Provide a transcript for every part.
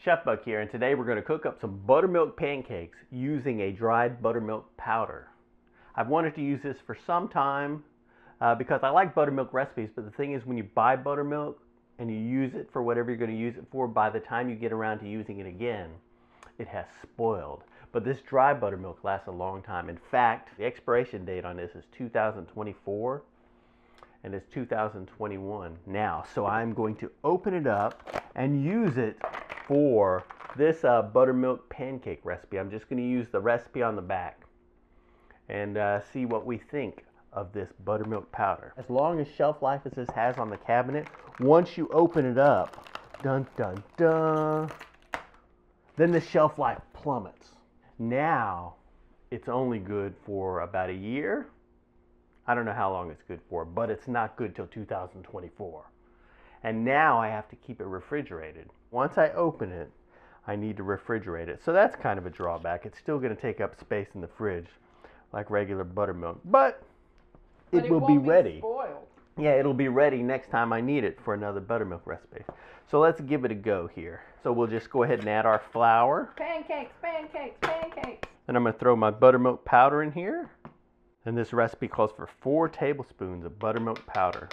Chef Buck here, and today we're going to cook up some buttermilk pancakes using a dried buttermilk powder. I've wanted to use this for some time because I like buttermilk recipes, but the thing is when you buy buttermilk and you use it for whatever you're going to use it for, by the time you get around to using it again, it has spoiled. But this dry buttermilk lasts a long time. In fact, the expiration date on this is 2024. And it's 2021 now. So I'm going to open it up and use it for this buttermilk pancake recipe. I'm just going to use the recipe on the back and see what we think of this buttermilk powder. As long as shelf life as this has on the cabinet, once you open it up, dun dun dun, then the shelf life plummets. Now it's only good for about a year. I don't know how long it's good for, but it's not good till 2024. And now I have to keep it refrigerated. Once I open it, I need to refrigerate it. So that's kind of a drawback. It's still going to take up space in the fridge like regular buttermilk, but it will be ready. Spoiled. Yeah, it'll be ready next time I need it for another buttermilk recipe. So let's give it a go here. So we'll just go ahead and add our flour. Pancakes, pancakes, pancakes. And I'm going to throw my buttermilk powder in here. And this recipe calls for 4 tablespoons of buttermilk powder.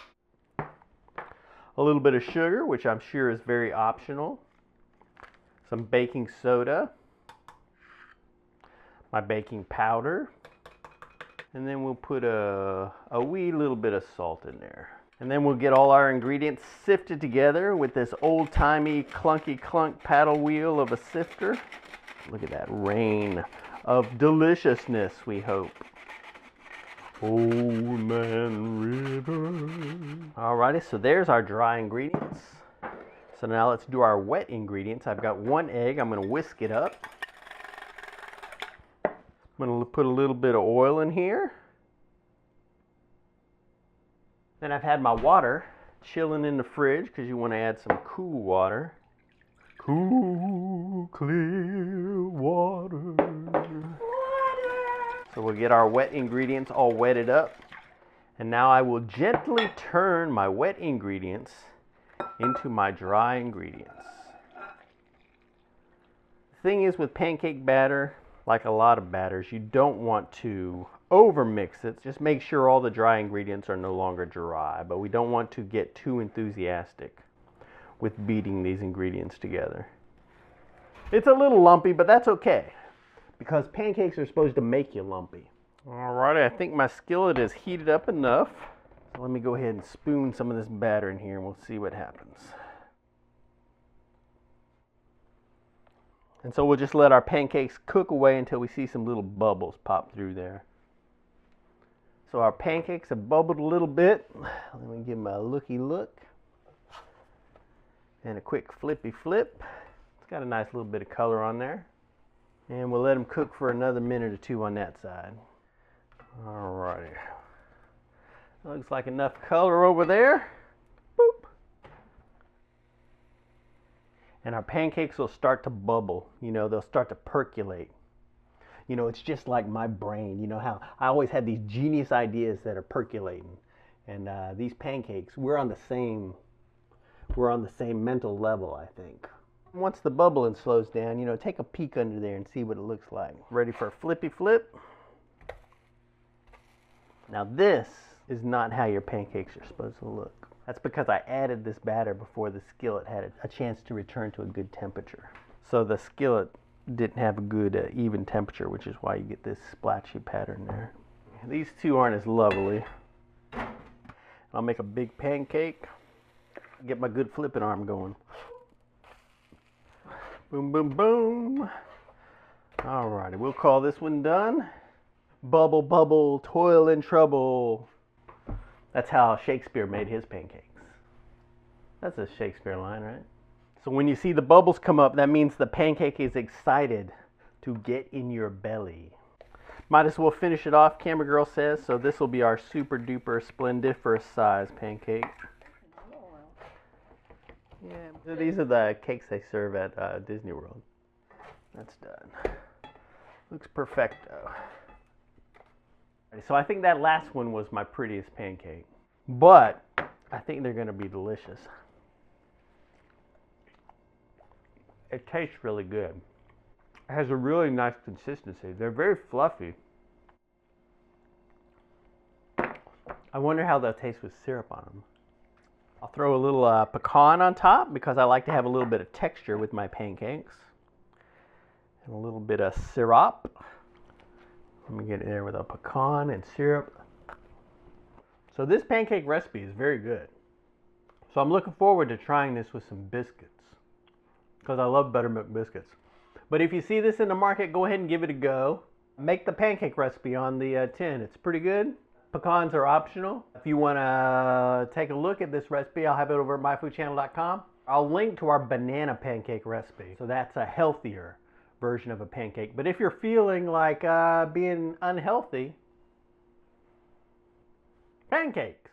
A little bit of sugar, which I'm sure is very optional. Some baking soda. My baking powder. And then we'll put a wee little bit of salt in there. And then we'll get all our ingredients sifted together with this old-timey clunky clunk paddle wheel of a sifter. Look at that rain of deliciousness, we hope. Old Man River. Alrighty, so there's our dry ingredients. So now let's do our wet ingredients. I've got 1 egg. I'm going to whisk it up. I'm going to put a little bit of oil in here. Then I've had my water chilling in the fridge because you want to add some cool water. Cool, clear water. So we'll get our wet ingredients all wetted up. And now I will gently turn my wet ingredients into my dry ingredients. The thing is with pancake batter, like a lot of batters, you don't want to overmix it. Just make sure all the dry ingredients are no longer dry, but we don't want to get too enthusiastic with beating these ingredients together. It's a little lumpy, but that's okay, because pancakes are supposed to make you lumpy. Alright, I think my skillet is heated up enough. So let me go ahead and spoon some of this batter in here and we'll see what happens. And so we'll just let our pancakes cook away until we see some little bubbles pop through there. So our pancakes have bubbled a little bit. Let me give them a looky look. And a quick flippy flip. It's got a nice little bit of color on there. And we'll let them cook for another minute or 2 on that side. Alrighty. Looks like enough color over there. Boop. And our pancakes will start to bubble. You know, they'll start to percolate. You know, it's just like my brain. You know how I always had these genius ideas that are percolating. And these pancakes, we're on the same mental level, I think. Once the bubbling slows down, you know, take a peek under there and see what it looks like. Ready for a flippy flip? Now this is not how your pancakes are supposed to look. That's because I added this batter before the skillet had a chance to return to a good temperature. So the skillet didn't have a good even temperature, which is why you get this splashy pattern there. These two aren't as lovely. I'll make a big pancake. Get my good flipping arm going. Boom, boom, boom. Alrighty, we'll call this one done. Bubble, bubble, toil and trouble. That's how Shakespeare made his pancakes. That's a Shakespeare line, right? So when you see the bubbles come up, that means the pancake is excited to get in your belly. Might as well finish it off, Camera Girl says. So this will be our super duper splendiferous size pancake. Yeah, these are the cakes they serve at Disney World. That's done. Looks perfecto. So I think that last one was my prettiest pancake. But I think they're going to be delicious. It tastes really good. It has a really nice consistency. They're very fluffy. I wonder how they'll taste with syrup on them. I'll throw a little pecan on top because I like to have a little bit of texture with my pancakes. And a little bit of syrup. Let me get it there with a pecan and syrup. So this pancake recipe is very good. So I'm looking forward to trying this with some biscuits because I love buttermilk biscuits. But if you see this in the market, go ahead and give it a go. Make the pancake recipe on the tin. It's pretty good. Pecans are optional. If you want to take a look at this recipe, I'll have it over at myfoodchannel.com. I'll link to our banana pancake recipe. So that's a healthier version of a pancake. But if you're feeling like being unhealthy, pancake.